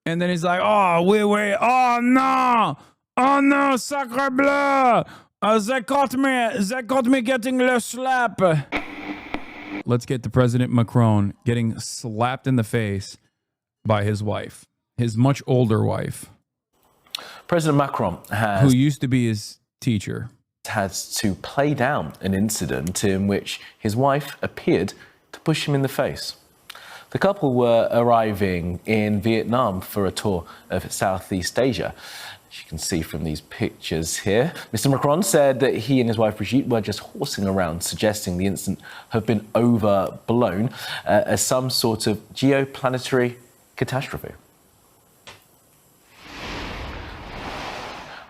And then he's like, oh, wait, oh no, sacre bleu. They caught me getting le slap. Let's get to President Macron getting slapped in the face by his wife, his much older wife. President Macron who used to be his teacher, had to play down an incident in which his wife appeared to push him in the face. The couple were arriving in Vietnam for a tour of Southeast Asia. As you can see from these pictures here, Mr. Macron said that he and his wife Brigitte were just horsing around, suggesting the incident had been overblown as some sort of geoplanetary catastrophe.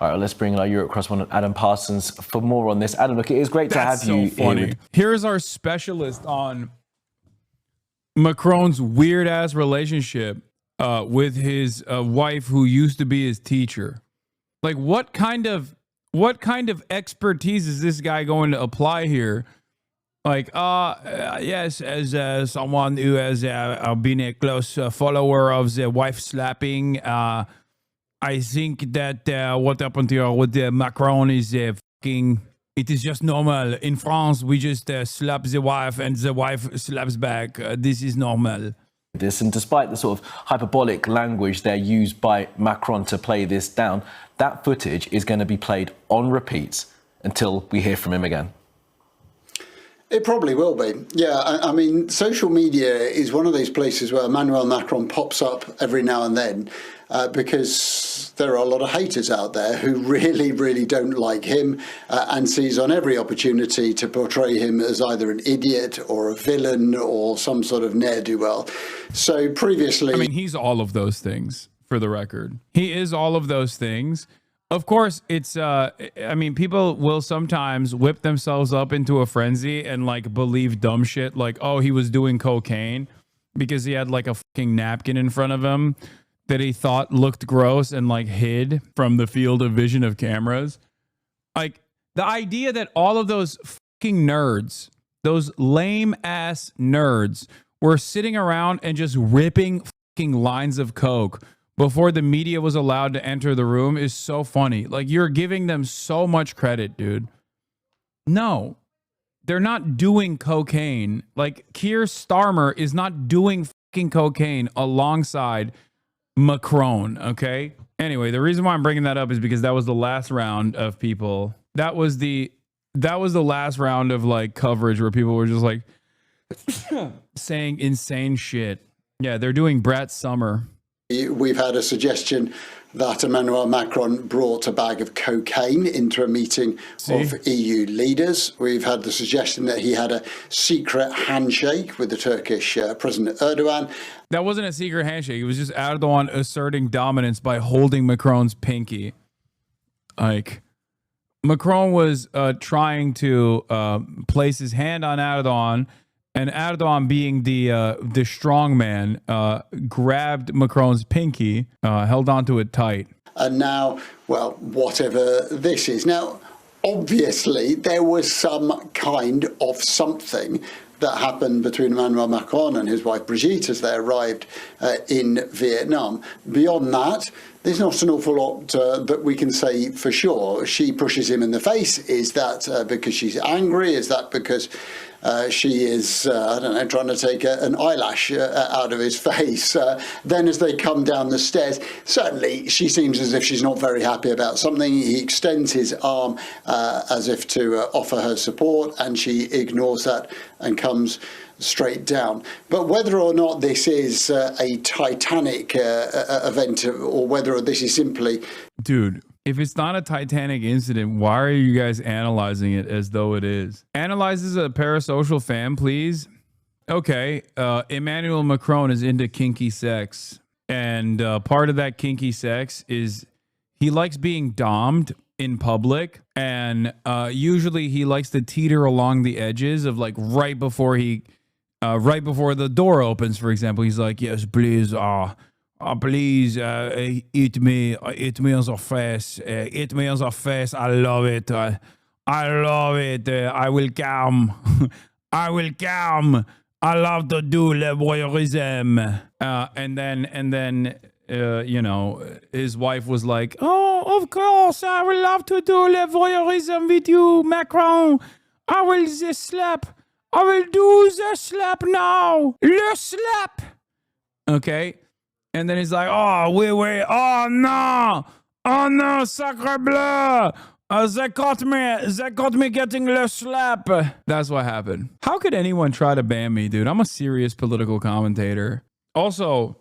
All right, let's bring in our Europe correspondent, Adam Parsons, for more on this. Adam, look, it is great to have you. Funny. Here's our specialist on Macron's weird-ass relationship with his wife, who used to be his teacher. Like, what kind of expertise is this guy going to apply here? Like, yes, as someone who has been a close follower of the wife slapping, I think that what happened here with Macron is fucking. It is just normal. In France, we just slap the wife and the wife slaps back. This is normal. And despite the sort of hyperbolic language they're used by Macron to play this down, that footage is going to be played on repeat until we hear from him again. It probably will be. Yeah, I mean, social media is one of those places where Emmanuel Macron pops up every now and then because there are a lot of haters out there who really, really don't like him and seize on every opportunity to portray him as either an idiot or a villain or some sort of ne'er-do-well. So previously... I mean, he's all of those things, for the record. He is all of those things. Of course, it's, I mean, people will sometimes whip themselves up into a frenzy and, like, believe dumb shit, like, oh, he was doing cocaine because he had, like, a fucking napkin in front of him that he thought looked gross and, like, hid from the field of vision of cameras. Like, the idea that all of those fucking nerds, those lame-ass nerds, were sitting around and just ripping fucking lines of coke before the media was allowed to enter the room is so funny. Like, you're giving them so much credit, dude. No, they're not doing cocaine. Like, Keir Starmer is not doing fucking cocaine alongside Macron, okay? Anyway, the reason why I'm bringing that up is because that was the last round of people. That was the last round of, like, coverage where people were just, like, saying insane shit. Yeah, they're doing Brat Summer. We've had a suggestion that Emmanuel Macron brought a bag of cocaine into a meeting of EU leaders. We've had the suggestion that he had a secret handshake with the Turkish President Erdogan. That wasn't a secret handshake. It was just Erdogan asserting dominance by holding Macron's pinky. Like, Macron was trying to place his hand on Erdogan, and Erdogan, being the strong man, grabbed Macron's pinky, held onto it tight. And now, well, whatever this is. Now, obviously, there was some kind of something that happened between Emmanuel Macron and his wife Brigitte as they arrived in Vietnam. Beyond that, there's not an awful lot that we can say for sure. She pushes him in the face. Is that because she's angry? Is that because she is, I don't know, trying to take an eyelash out of his face? Then as they come down the stairs, certainly she seems as if she's not very happy about something. He extends his arm as if to offer her support, and she ignores that and comes straight down. But whether or not this is a Titanic event, or whether this is simply... Dude, if it's not a Titanic incident, why are you guys analyzing it as though it is? Analyze as a parasocial fan, please. Okay, Emmanuel Macron is into kinky sex. And part of that kinky sex is he likes being dommed in public. And usually he likes to teeter along the edges of, like, right before the door opens, for example. He's like, yes, please, please eat me on the face. Eat me on the face. I love it. I love it. I will come. I will come. I love to do le voyeurism. And then his wife was like, "Oh, of course, I would love to do le voyeurism with you, Macron. I will the slap. I will do the slap now. Le slap." Okay. And then he's like, "Oh, wait. Oh, no, sacre bleu. They caught me getting le slap." That's what happened. How could anyone try to ban me, dude? I'm a serious political commentator. Also,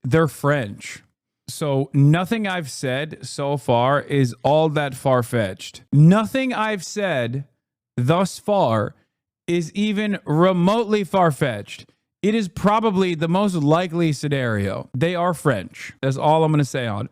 they're French. So nothing I've said so far is all that far-fetched. Nothing I've said thus far is even remotely far-fetched. It is probably the most likely scenario. They are French. That's all I'm going to say on it.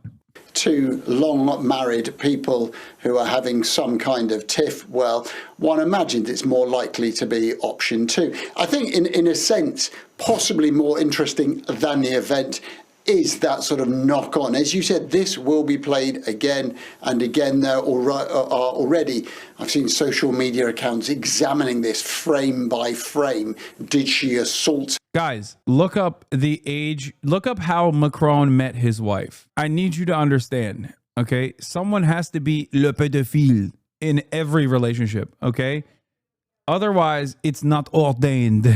Two long married people who are having some kind of tiff, well, one imagined it's more likely to be option two. I think in a sense, possibly more interesting than the event is that sort of knock on. As you said, this will be played again and again. There are already, I've seen social media accounts examining this frame by frame. Did she assault? Guys, look up the age, look up how Macron met his wife. I need you to understand, okay? Someone has to be le pédophile in every relationship, okay? Otherwise, it's not ordained.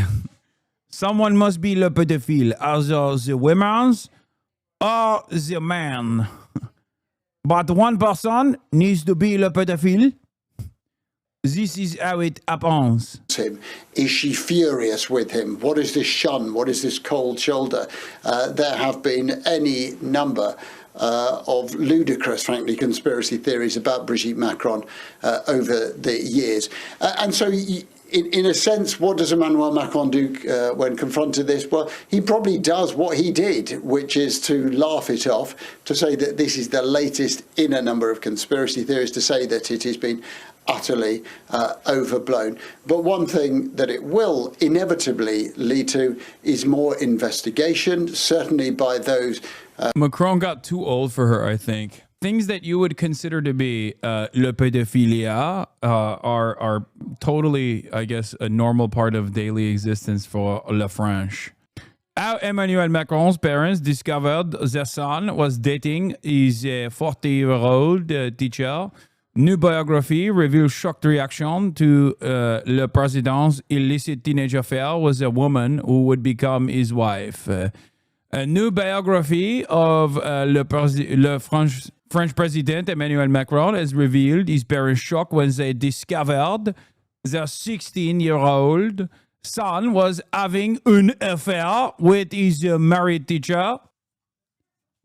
Someone must be le pédophile, either the women's or the man. But one person needs to be le pédophile. This is how it happens. Him. Is she furious with him? What is this shun? What is this cold shoulder? There have been any number of ludicrous, frankly, conspiracy theories about Brigitte Macron over the years. And so in a sense, what does Emmanuel Macron do when confronted this? Well, he probably does what he did, which is to laugh it off, to say that this is the latest in a number of conspiracy theories, to say that it has been utterly overblown. But one thing that it will inevitably lead to is more investigation, certainly by those. Macron got too old for her, I think. Things that you would consider to be le pédophilia are totally, I guess, a normal part of daily existence for le French. How Emmanuel Macron's parents discovered their son was dating his 40-year-old teacher. New biography reveals shocked reaction to le président's illicit teenage affair with a woman who would become his wife. A new biography of le French president Emmanuel Macron has revealed his parents' shock when they discovered their 16-year-old son was having an affair with his married teacher.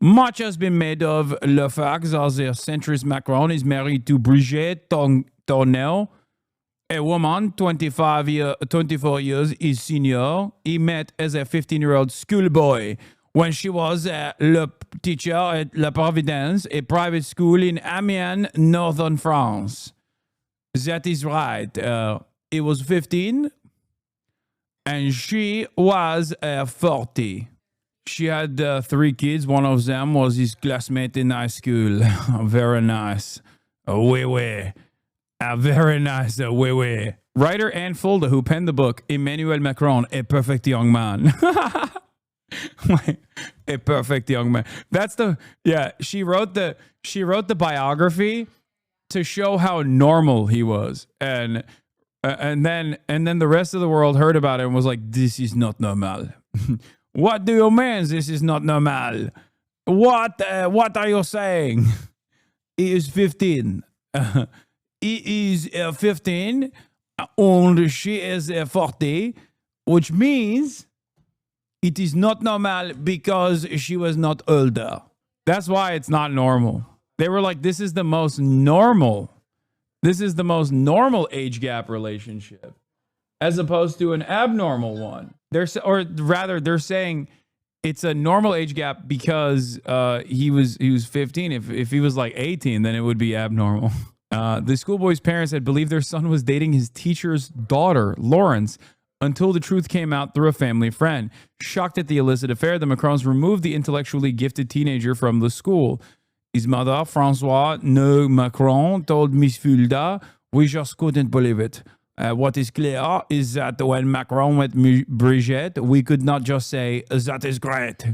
Much has been made of le fact that the centrist Macron is married to Brigitte Tournelle, a woman 24 years his senior. He met as a 15-year-old schoolboy when she was le teacher at La Providence, a private school in Amiens, northern France. That is right. He was 15 and she was 40. She had 3 kids. One of them was his classmate in high school. Very nice. Oui. Very nice. Oui. Writer Anne Fulda, who penned the book Emmanuel Macron, A Perfect Young Man. A perfect young man. She wrote the biography to show how normal he was. And then the rest of the world heard about it and was like, this is not normal. What do you mean this is not normal? What are you saying? He is 15. He is 15 and she is 40, which means it is not normal because she was not older. That's why it's not normal. They were like, this is the most normal age gap relationship, as opposed to an abnormal one. They're saying it's a normal age gap because he was 15. If he was like 18, then it would be abnormal. The schoolboy's parents had believed their son was dating his teacher's daughter, Lawrence, until the truth came out through a family friend. Shocked at the illicit affair, the Macrons removed the intellectually gifted teenager from the school. His mother, Françoise Macron, told Miss Fulda, "We just couldn't believe it. What is clear is that when Macron met Brigitte, we could not just say, that is great.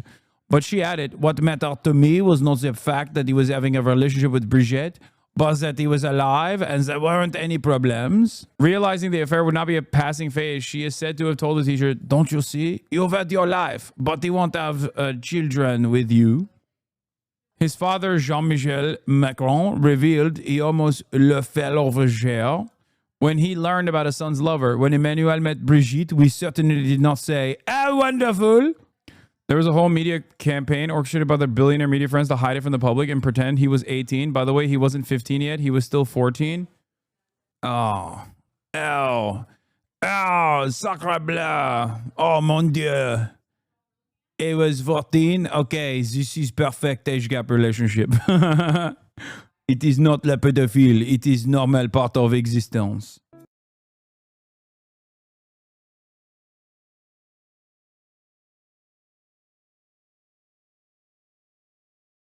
But she added, what mattered to me was not the fact that he was having a relationship with Brigitte, but that he was alive and there weren't any problems. Realizing the affair would not be a passing phase, she is said to have told the teacher, don't you see? You've had your life, but he won't have children with you. His father, Jean-Michel Macron, revealed he almost le fell over chair when he learned about his son's lover. When Emmanuel met Brigitte, we certainly did not say, "How wonderful." There was a whole media campaign orchestrated by their billionaire media friends to hide it from the public and pretend he was 18. By the way, he wasn't 15 yet. He was still 14. Oh, sacre bleu. Oh, mon Dieu. It was 14. Okay, this is perfect age gap relationship. It is not la pédophile. It is normal part of existence.